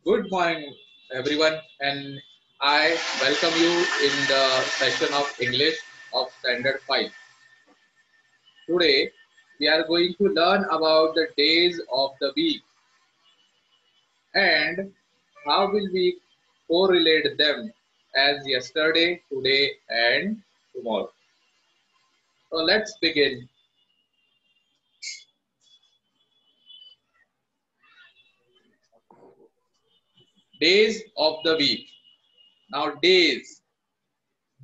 Good morning, everyone, and I welcome you in the session of English of Standard 5. Today, we are going to learn about the days of the week and how will we correlate them as yesterday, today, and tomorrow. So let's begin. Days of the week. Now, days.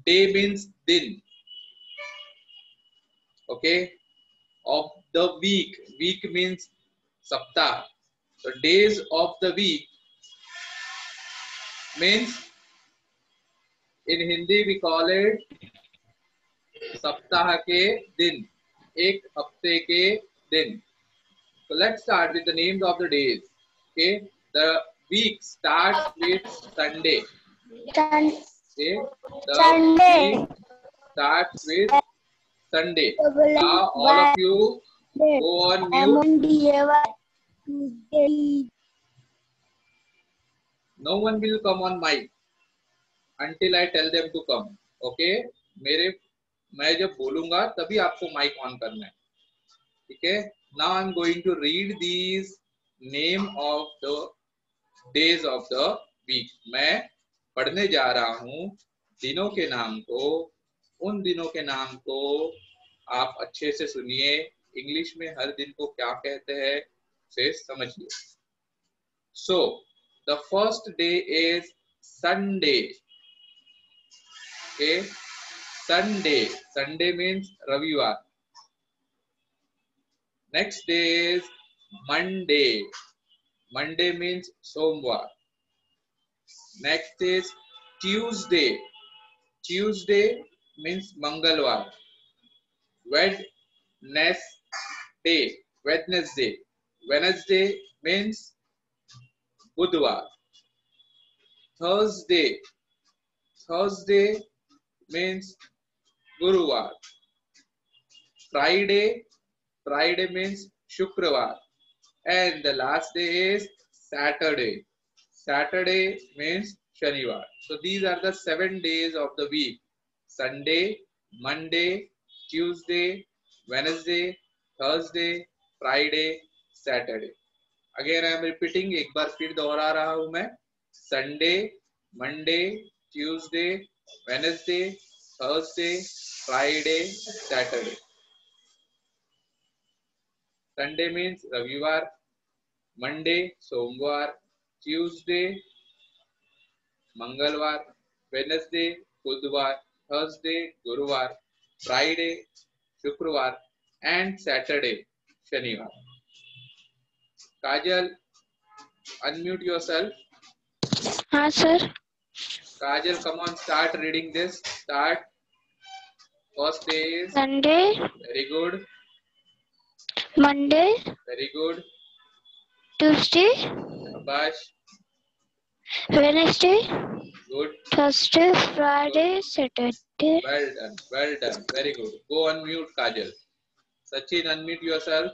Day means din. Okay, of the week. Week means saptah. So days of the week means in Hindi we call it सप्ताह के दिन, एक हफ्ते के दिन. So let's start with the names of the days. Okay, the week starts with Sunday. Okay, the week starts with Sunday. Now all of you go on mute. No one will come on mic until I tell them to come. Okay, मैं जब बोलूंगा तभी आपको mic on करना है. ठीक है. Now I'm going to read these name of the days of the week. मैं पढ़ने जा रहा हूँ दिनों के नाम को. उन दिनों के नाम को आप अच्छे से सुनिए. इंग्लिश में हर दिन को क्या कहते हैं उसे समझिए. So the first day is Sunday. Okay, Sunday. Sunday means रविवार. Next day is Monday. Monday means सोमवार. Next is Tuesday. Tuesday means मंगलवार. Wednesday. Wednesday. Wednesday means बुधवार. Thursday. Thursday means गुरुवार. Friday. Friday means शुक्रवार. And the last day is Saturday. Saturday means Shanivar. So these are the 7 days of the week. Sunday, Monday, Tuesday, Wednesday, Thursday, Friday, Saturday. Again I am repeating. एक बार फिर दोहरा रहा हूँ मैं. Sunday, Monday, Tuesday, Wednesday, Thursday, Friday, Saturday. Sunday means रविवार. Monday सोमवार. Tuesday मंगलवार. Wednesday बुधवार. Thursday गुरुवार. Friday शुक्रवार. And Saturday शनिवार. Kajal, unmute yourself. हाँ sir. Kajal, come on, start reading this. Start. First day is Sunday. Very good. Monday. Very good. Tuesday. Shabash. Wednesday. Good. Thursday. Friday. Saturday. Well done. Well done. Very good. Go on mute, Kajal. Sachin, unmute yourself.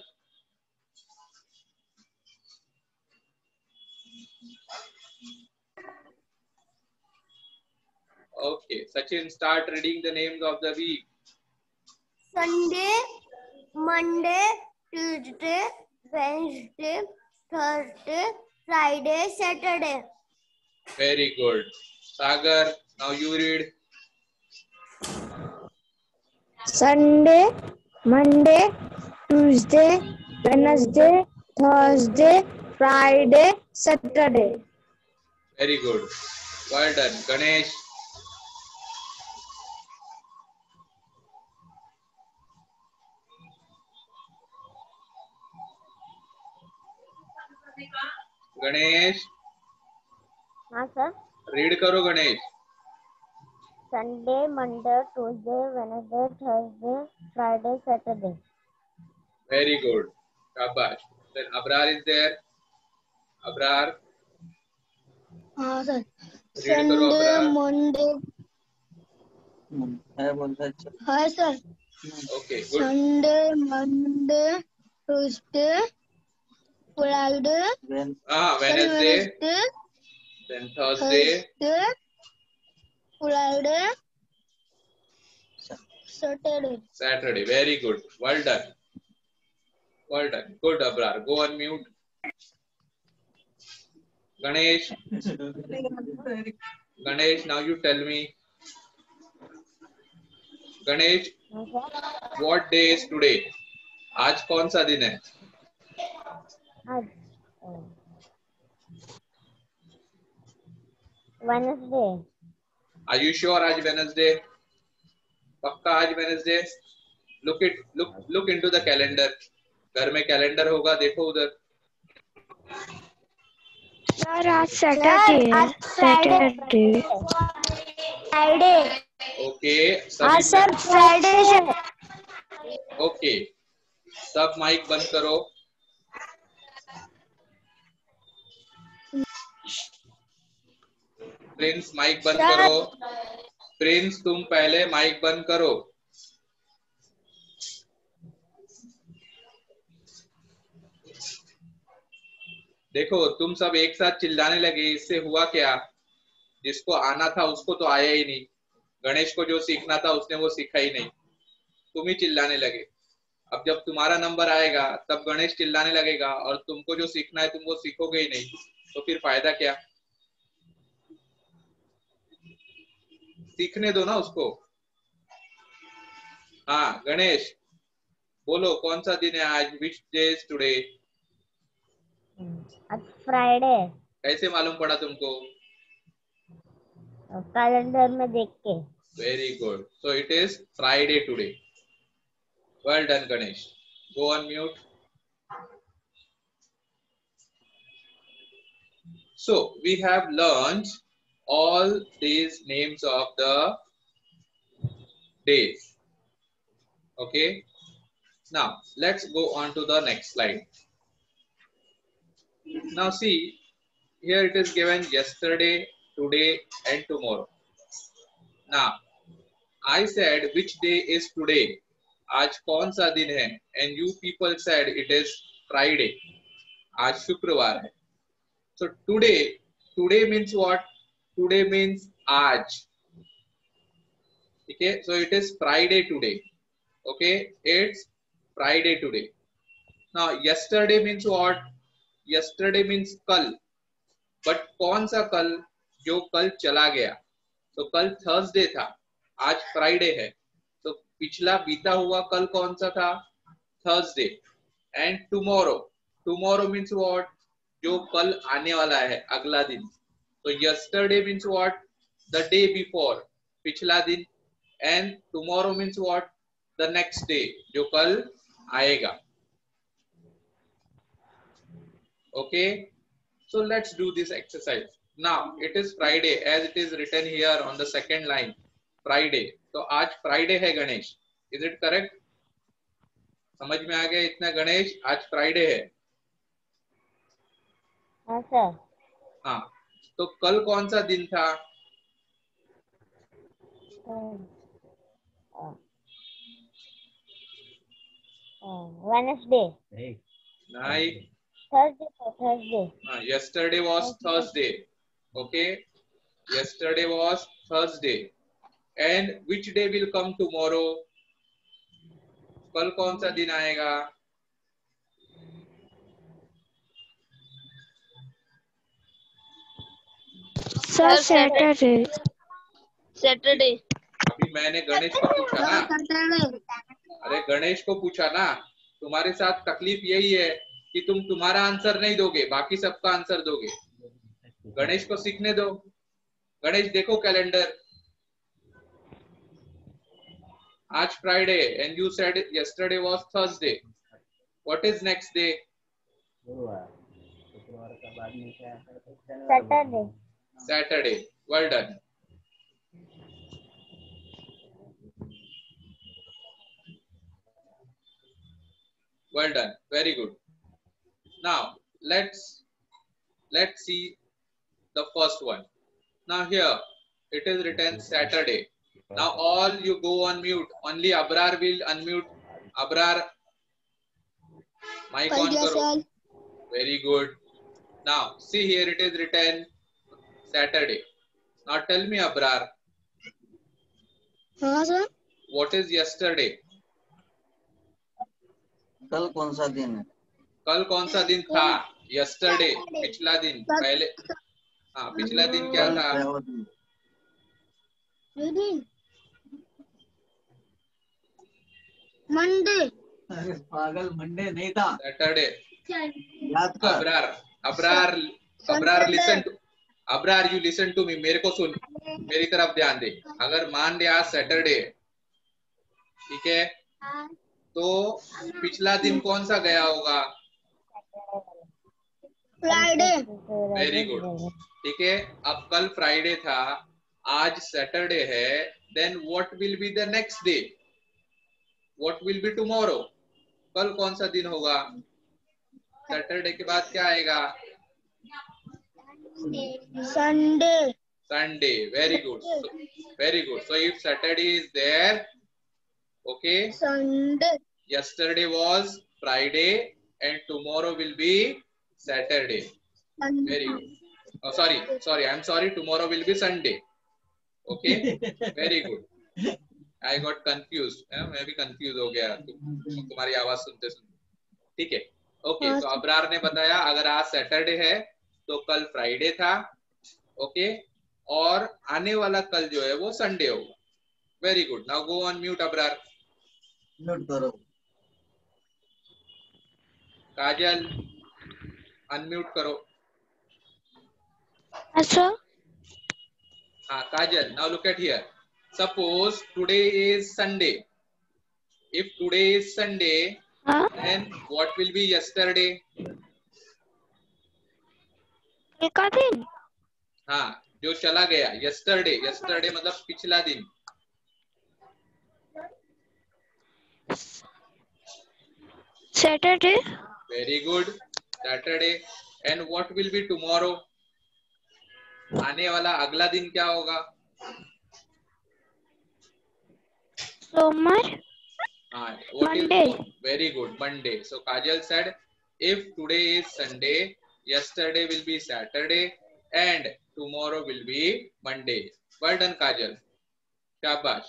Okay. Sachin, start reading the names of the week. Sunday, Monday, Tuesday, Wednesday, Thursday, Friday, Saturday. Very good. Sagar, now you read. Sunday, Monday, Tuesday, Wednesday, Thursday, Friday, Saturday. Very good. Well done. Ganesh. Ganesh. हाँ sir. Read करो Ganesh. Sunday, Monday, Tuesday, Wednesday, Thursday, Friday, Saturday. Very good. Shabash. Then Abrar is there. Abrar. हाँ sir. Read करो Abrar. Monday. हाँ sir. Okay, good. Sunday, Monday, Tuesday, Friday, Wednesday. Wednesday, Then Thursday, Friday, Saturday. Saturday. Very good. Well done. Well done. Good, Abrar. Go on mute. Ganesh. Ganesh, now you tell me. Ganesh, what day is today? आज कौन सा दिन है? आज Wednesday. Are you sure आज Wednesday? पक्का आज Wednesday? Look into the calendar. घर में कैलेंडर होगा, देखो उधर. सर आज सैटरडे है. सैटरडे. फ्राइडे. ओके. हाँ सर फ्राइडे है. ओके. सब माइक बंद करो. प्रिंस माइक बंद करो. प्रिंस तुम पहले माइक बंद करो. देखो तुम सब एक साथ चिल्लाने लगे, इससे हुआ क्या? जिसको आना था उसको तो आया ही नहीं. गणेश को जो सीखना था उसने वो सीखा ही नहीं. तुम ही चिल्लाने लगे. अब जब तुम्हारा नंबर आएगा तब गणेश चिल्लाने लगेगा और तुमको जो सीखना है तुम वो सीखोगे ही नहीं, तो फिर फायदा क्या? सीखने दो ना उसको. हाँ गणेश बोलो कौन सा दिन है आज? Which day is today? आज फ्राइडे. कैसे मालूम पड़ा तुमको? कैलेंडर में देख के. Very good. So it is Friday today. Well done Ganesh. Go on mute. So we have learned all these names of the days. Okay. Now let's go on to the next slide. Now see, here it is given yesterday, today and tomorrow. Now I said which day is today? आज कौन सा दिन है? And you people said it is Friday. आज शुक्रवार है. So today means what? Today means आज. Okay, so it is Friday today. Okay, it's Friday today. Now yesterday means what? Yesterday means कल. But कौन सा कल? जो कल चला गया. तो कल थर्सडे था, आज फ्राइडे है. तो पिछला बीता हुआ कल कौन सा था? Thursday. And tomorrow means what? जो कल आने वाला है, अगला दिन. तो yesterday means what? The day before, पिछला दिन. And tomorrow means what? The next day, जो कल आएगा. Okay, so let's do this exercise. Now it is Friday as it is written here on the second line. Friday. तो आज Friday है Ganesh. Is it correct? समझ में आ गया इतना गणेश? आज फ्राइडे है. हाँ सर. हाँ, तो कल कौन सा दिन था? वेडनेसडे. नहीं. Thursday. Yesterday was Thursday. Okay, yesterday was Thursday. And which day will come tomorrow? कल कौन सा दिन आएगा? Sir Saturday. सैटरडे. अभी मैंने गणेश को पूछा ना. अरे गणेश को पूछा ना. तुम्हारे साथ तकलीफ यही है कि तुम तुम्हारा आंसर नहीं दोगे, बाकी सबका आंसर दोगे. गणेश को सीखने दो. गणेश देखो कैलेंडर. आज Friday and you said yesterday was Thursday. What is next day? Saturday. Saturday. Well done. Well done. Very good. Now let's see the first one. Now here it is written Saturday. Now all you go on mute. Only Abrar will unmute. Abrar, mic on karo. Very good. Now see here it is written Saturday. Now tell me, Abrar, हाँ sir what is yesterday? कल कौन सा दिन है? कल कौन सा दिन था? Yesterday, पिछला दिन, पहले। हाँ, पिछला दिन क्या था? मंडे अरे पागल, मंडे नहीं था। Saturday. याद कर। Abrar listen to, Abrar you listen to me, मेरे को सुन, मेरी तरफ ध्यान दे। अगर मान लिया आज सैटरडे, ठीक है, तो पिछला दिन कौन सा गया होगा? फ्राइडे वेरी गुड, ठीक है। अब कल फ्राइडे था, आज सैटरडे है, then what will be the next day? What will be tomorrow? कल कौन सा दिन होगा? सैटरडे के बाद क्या आएगा? Sunday Sunday. Very good. Very good. So if Saturday is there, okay, Sunday yesterday was Friday and tomorrow will be Saturday. Very good. Oh, sorry. I'm sorry. Tomorrow will be Sunday. Okay. Very good. I got confused. मैं भी confused हो गया तुम्हारी आवाज सुनते सुनते। ठीक है। ओके, तो अबरार ने बताया अगर आज सैटरडे है तो कल फ्राइडे था, ओके, और आने वाला कल जो है वो संडे होगा। Very good. Now go on mute Abrar. Mute करो। काजल अनम्यूट करो। अच्छा हाँ Kajal, now look at here. Suppose today is Sunday. If today is Sunday, हाँ then what will be yesterday? कल का दिन हाँ, जो चला गया, yesterday, yesterday मतलब पिछला दिन। Saturday Very good, Saturday. And what will be tomorrow? आने वाला अगला दिन क्या होगा? सोमवार What Monday. is very good, Monday. So Kajal said, if today is Sunday, yesterday will be Saturday, and tomorrow will be Monday. Well done, Kajal. Shabash.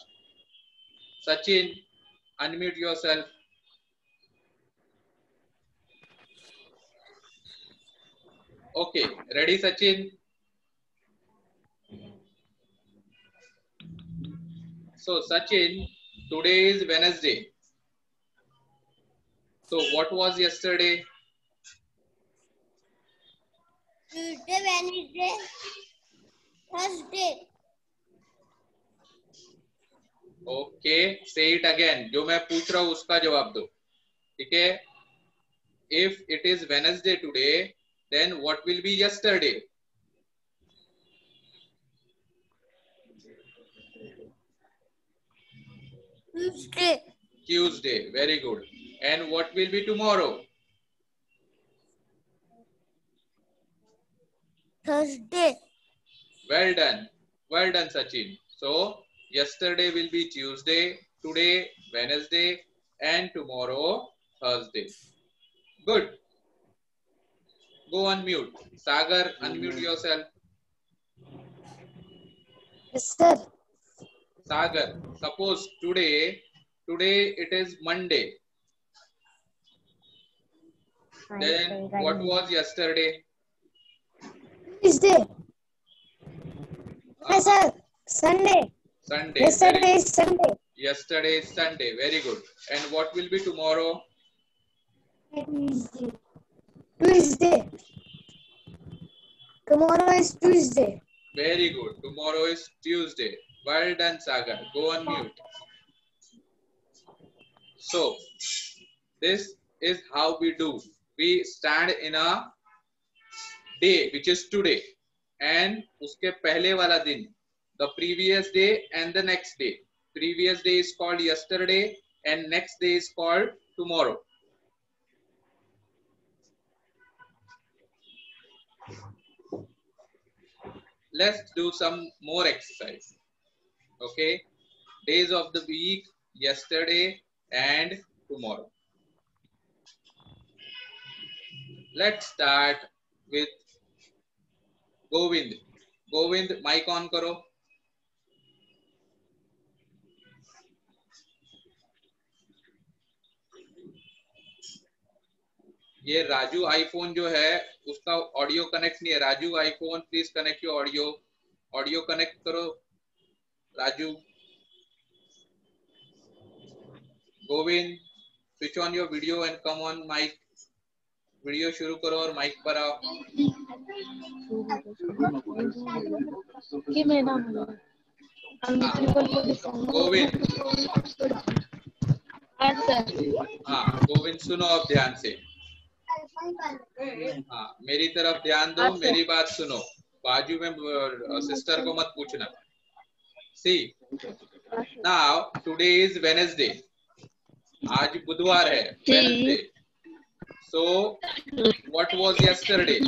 Sachin, unmute yourself. Okay, ready, Sachin? So Sachin, today is Wednesday. So what was yesterday? Tuesday, Wednesday, Thursday. Okay, say it again. जो मैं पूछ रहा हूँ उसका जवाब दो, ठीक है? If it is Wednesday today, then what will be yesterday? Tuesday, Tuesday. Very good. And what will be tomorrow? Thursday. Well done. Well done, Sachin. So yesterday will be Tuesday, today Wednesday, and tomorrow Thursday. Good. Go on mute. Sagar, unmute yourself. Yes, sir. Sagar, suppose today it is Monday. Then what was yesterday? Tuesday. Yes, sir. Sunday. Sunday. Yesterday is Sunday. Yesterday is Sunday. Very good. And what will be tomorrow? Tuesday. Tomorrow is Tuesday. Very good. Tomorrow is Tuesday. Well done, Sagar. Go on mute. So, this is how we do. We stand in a day, which is today, and उसके पहले वाला दिन, the previous day and the next day. Previous day is called yesterday, and next day is called tomorrow. Let's do some more exercise. Okay, days of the week, yesterday and tomorrow. Let's start with Govind. Govind mike on करो। ये Raju iPhone जो है उसका audio connect नहीं है। Raju iPhone please connect your audio. Audio connect करो Raju. Govind switch on your video and come on mic. Video शुरू करो और माइक पर आओ। गोविंद, हाँ गोविंद सुनो अब ध्यान से। हाँ मेरी तरफ ध्यान दो, मेरी बात सुनो। बाजू में सिस्टर को मत पूछना। सी नाउ टुडे इज वेडनेसडे। आज बुधवार है, Wednesday. So what was yesterday?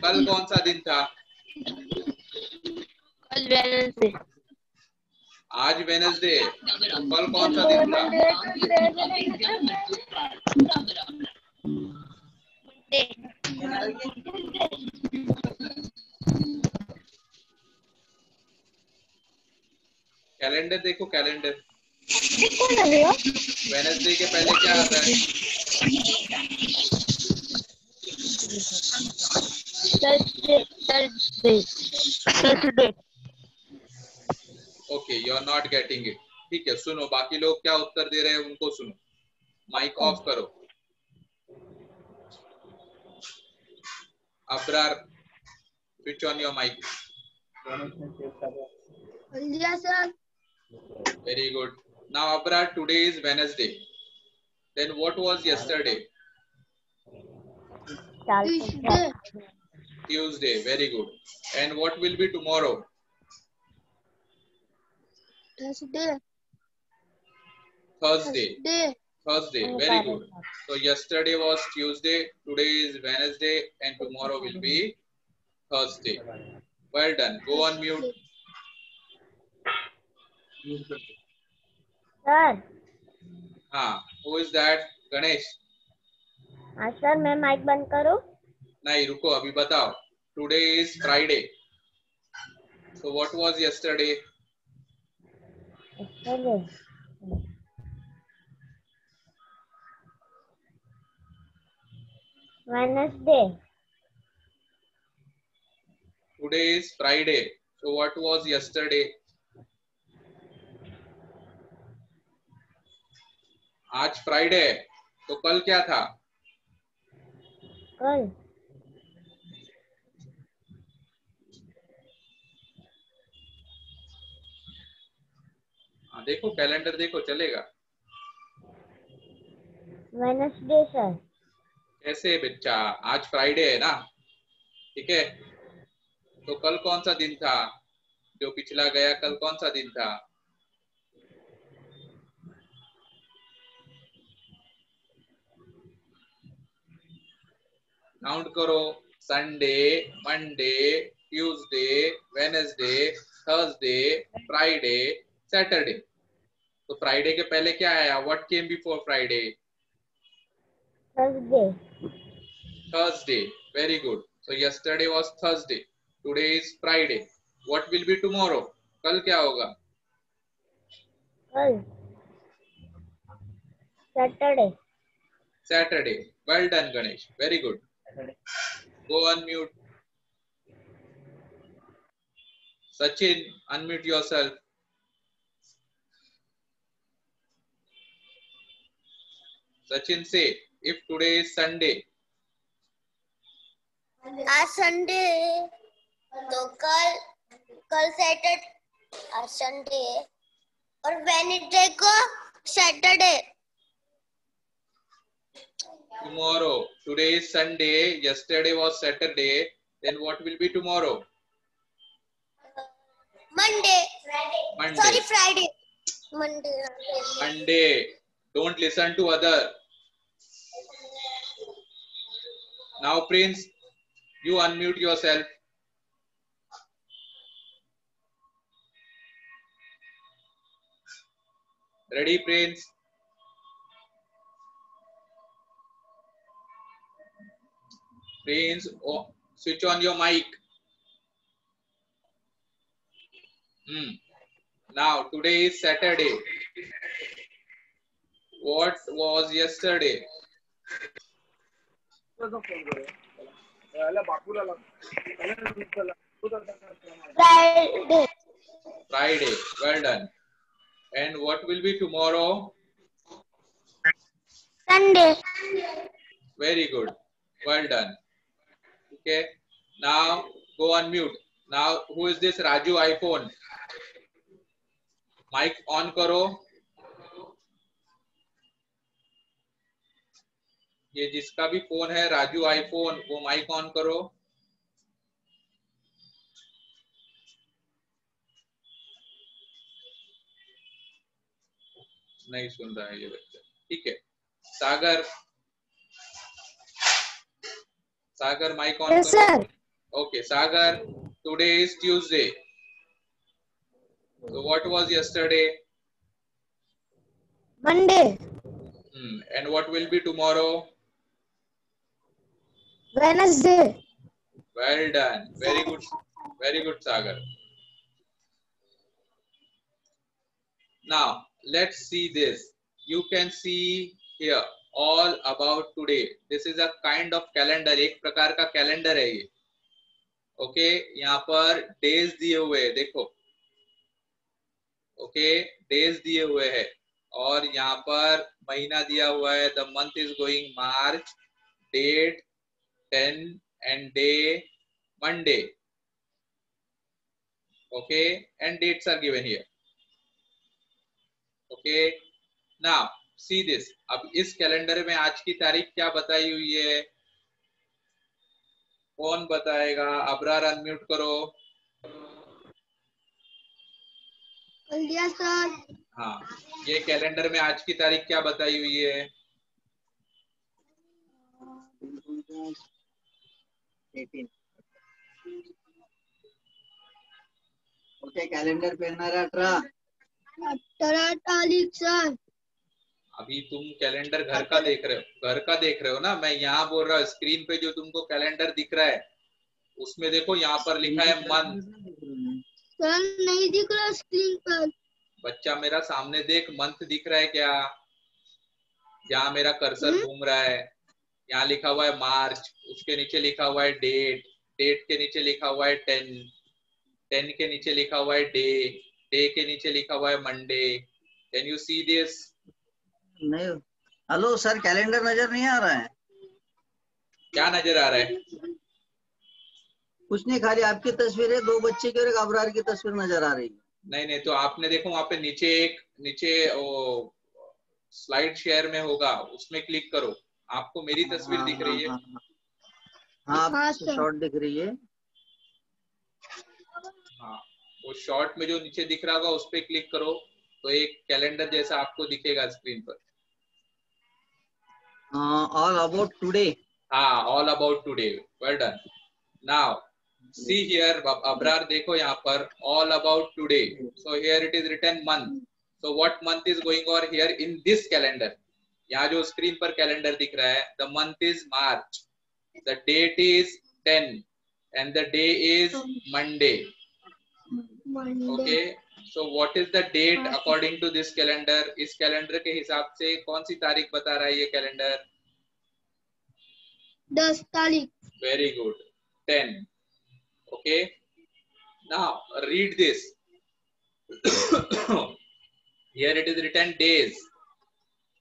कल कौन सा दिन था? आज वेडनेसडे, तो कल कौन सा दिन था? कैलेंडर देखो, कैलेंडर। वेडनेसडे के पहले क्या आता है? Thursday. Okay you are not getting it. ठीक है सुनो, बाकी लोग क्या उत्तर दे रहे हैं उनको सुनो। माइक ऑफ करो। Abrar switch on your mike. Yes, sir. Very good. Now Abrar, today is Wednesday. Then what was yesterday? Tuesday. Tuesday. Very good. And what will be tomorrow? Thursday. Thursday. Thursday. Very good. Thursday. So yesterday was Tuesday, today is Wednesday, and tomorrow will be Thursday. Well done. Go on mute. Sir हाँ, who is that? Ganesh. हाँ sir मैं mic बंद करूँ? नहीं रुको, अभी बताओ। Today is Friday. So what was yesterday? Yesterday. Wednesday. Today is Friday. So what was yesterday? आज फ्राइडे है, तो कल क्या था? कल हाँ देखो कैलेंडर देखो, चलेगा। Wednesday sir. कैसे बच्चा? आज फ्राइडे है ना, ठीक है। तो कल कौन सा दिन था जो पिछला गया? कल कौन सा दिन था? काउंट करो। Sunday, Monday, Tuesday, Wednesday, Thursday, Friday, Saturday. तो फ्राइडे के पहले क्या आया? What came before Friday? Thursday. Thursday. Very good. So yesterday was Thursday. Today is Friday. What will be tomorrow? कल क्या होगा? कल Saturday. Saturday. Well done, Ganesh. Very good. Go unmute. Sachin, unmute yourself. Sachin, say, if today is Sunday, आज Sunday तो कल Saturday, आज Sunday और Wednesday को Saturday. tomorrow. Today is Sunday. Yesterday was Saturday. Then what will be tomorrow? Monday. Monday. Sorry Friday. Monday. Monday. Don't listen to other. Now, Prince, you unmute yourself. Ready, Prince? Prince, oh, switch on your mic. Now today is Saturday. What was yesterday? Friday. Friday. Well done. And what will be tomorrow? Sunday. Very good. Well done. Okay. Now go on mute. Now who is this Raju iPhone? Mic on करो. ये जिसका भी phone है Raju iPhone, वो mic on करो. नहीं सुन रहा है ये बच्चा. ठीक है. सागर, सागर माइक ऑन Yes, करो. sir. Okay, Sagar, today is Tuesday. So what was yesterday? Monday, And what will be tomorrow? Wednesday, Well done. Very good. Very good, Sagar. Now, let's see this. You can see here all about today. This is a kind of calendar. एक प्रकार का calendar है ये. Okay, यहाँ पर days दिए हुए हैं, देखो. ओके, डेज दिए हुए हैं और यहाँ पर महीना दिया हुआ है. The month is going March, date 10 and day Monday. Okay, and dates are given here. Okay, now see this. अब इस कैलेंडर में आज की तारीख क्या बताई हुई है? कौन बताएगा? अबरार अनम्यूट करो. हाँ, ये कैलेंडर में आज की तारीख क्या बताई हुई है? 18. ओके, कैलेंडर पे 18 तारीख सर. अभी तुम कैलेंडर घर का देख रहे हो ना. मैं यहाँ बोल रहा हूँ स्क्रीन पे जो तुमको कैलेंडर दिख रहा है उसमें देखो यहाँ पर लिखा है मंथ. सर नहीं दिख रहा स्क्रीन पर. बच्चा मेरा सामने देख, मंथ दिख रहा है क्या? जहाँ मेरा कर्सर घूम रहा है यहाँ लिखा हुआ है मार्च, उसके नीचे लिखा हुआ है डेट, डेट के नीचे लिखा हुआ है 10, 10 के नीचे लिखा हुआ है डे, डे के नीचे लिखा हुआ है Monday. Can you see this? नहीं. हेलो सर, कैलेंडर नजर नहीं आ रहा है. क्या नजर आ रहा है? कुछ नहीं, खाली आपकी तस्वीर है, 2 बच्चे की और एक अबरार की तस्वीर नजर आ रही है. नहीं, तो आपने देखो वहां पे नीचे वो स्लाइड शेयर में होगा, उसमें क्लिक करो. आपको मेरी तस्वीर दिख रही है? हाँ, शॉर्ट दिख रही है. हाँ, वो शॉर्ट में जो नीचे दिख रहा होगा उस पे क्लिक करो तो एक कैलेंडर जैसा आपको दिखेगा स्क्रीन पर. All about today. हाँ, all about today. Well done. Now see here Abrar, देखो यहाँ पर all about today. So here it is written month. So what month is going on here in this calendar? यहाँ जो screen पर calendar दिख रहा है, the month is March, the date is 10 and the day is Monday. Okay, so what is the date according to this calendar? इस calendar के हिसाब से कौन सी तारीख बता रहा है ये कैलेंडर? 10 तारीख. Very good, 10. Okay, now read this. Here it is written days.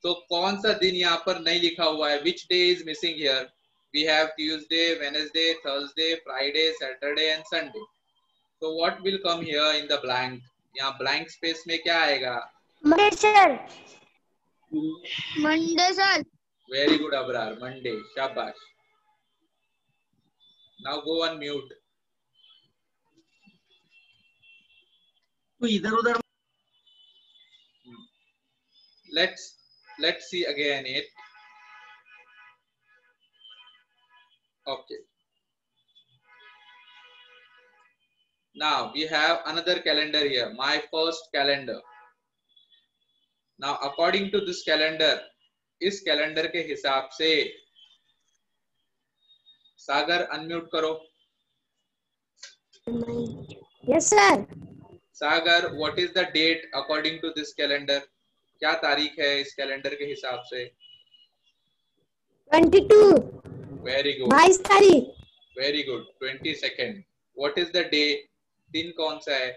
तो कौन सा दिन यहाँ पर नहीं लिखा हुआ है? Which day is missing here? We have Tuesday, Wednesday, Thursday, Friday, Saturday and Sunday. So what will come here in the blank? यहाँ blank space में क्या आएगा? Monday, sir. Monday sir. Very good Abrar, Monday. शाबाश. Now go on mute. तो इधर उधर. Let's see again it. Okay. Now we have another calendar here, my first calendar. Now according to this calendar, इस calendar के हिसाब से सागर unmute करो. Yes, sir. Sagar, what is the date according to this calendar? क्या तारीख है इस calendar के हिसाब से? 22 Very good. 22 तारीख. Very good. 22nd. What is the day? दिन कौन सा है?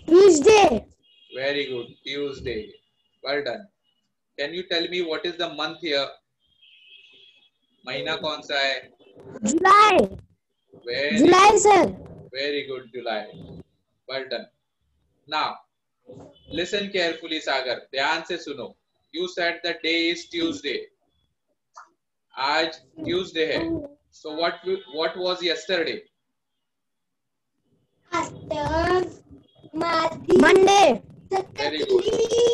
Tuesday. Very good. Tuesday. Well done. Can you tell me what is the month here? महीना कौन सा है? July. Very July sir. Very good, July. Well done. Now, listen carefully, Sagar. ध्यान से सुनो. You said the day is Tuesday. आज Tuesday है. So what was yesterday? Monday. Very good.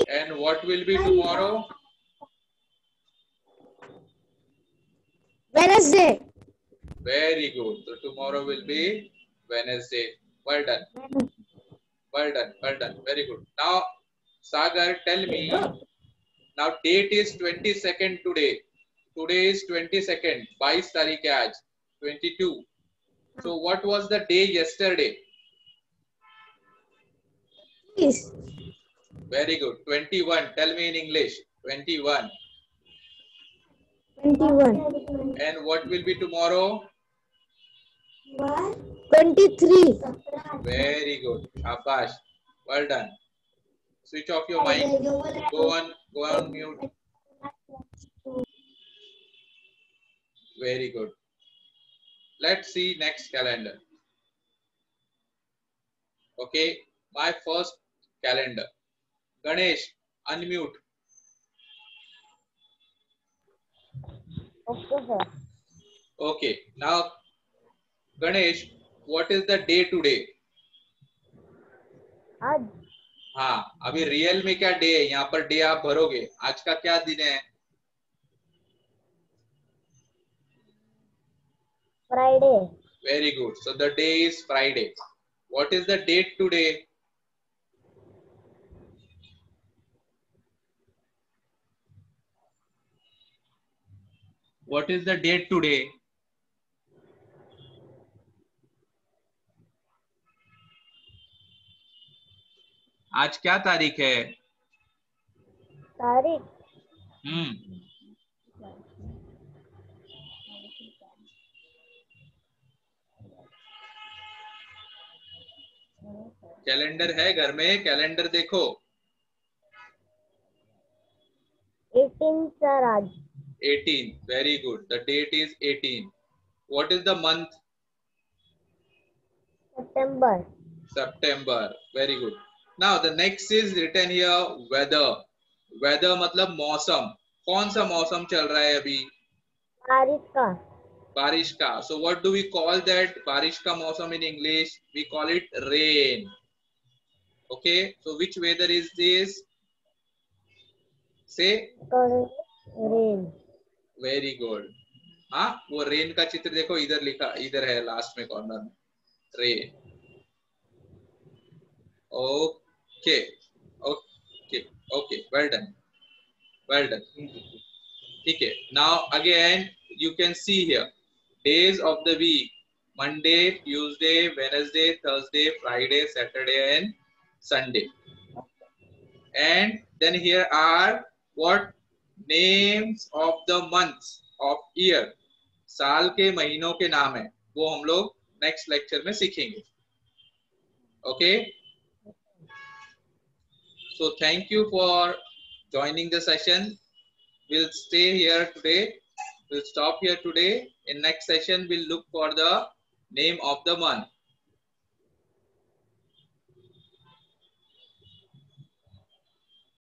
And what will be tomorrow? Wednesday. Very good. So tomorrow will be Wednesday. Well done. Well done. Well done. Very good. Now, Sagar, tell me. Now date is 22nd today. Today is 22nd. 22 तारीख है आज. 22. So what was the day yesterday? Yes. Very good. 21. Tell me in English. 21. 21. And what will be tomorrow? 23. Very good. Shabash. Well done. Switch off your mic. Go on mute. Very good. Let's see next calendar. Okay. My first calendar. Ganesh, unmute. Okay, sir. Okay. Now, Ganesh, what is the day today? आज हाँ, अभी real में क्या day है? यहाँ per day आप भरोगे. आज का क्या दिन है? Friday. Very good. So the day is Friday. What is the date today? What is the date today? आज क्या तारीख है? तारीख कैलेंडर है घर में? कैलेंडर देखो. 18 सर आज. 18. Very good. The date is 18. What is the month? September. September. Very good. Now the next is written here weather. Weather मतलब मौसम. कौन सा मौसम चल रहा है अभी? बारिश का. बारिश का. So what do we call that? बारिश का मौसम in English? We call it rain. Okay. So which weather is this? Say. Rain. Very good. हाँ, वो रेन का चित्र देखो, इधर लिखा, इधर है लास्ट में कॉर्नर में. Rain. Okay. Okay. Okay. Well done. Well done. ठीक है. Now again you can see here days of the week: Monday, Tuesday, Wednesday, Thursday, Friday, Saturday, and Sunday. And then here are what names of the months of year. साल के महीनों के नाम है, वो हम लोग नेक्स्ट लेक्चर में सीखेंगे. Okay. So thank you for joining the session. We'll stay here today. We'll stop here today. In next session, we'll look for the name of the month.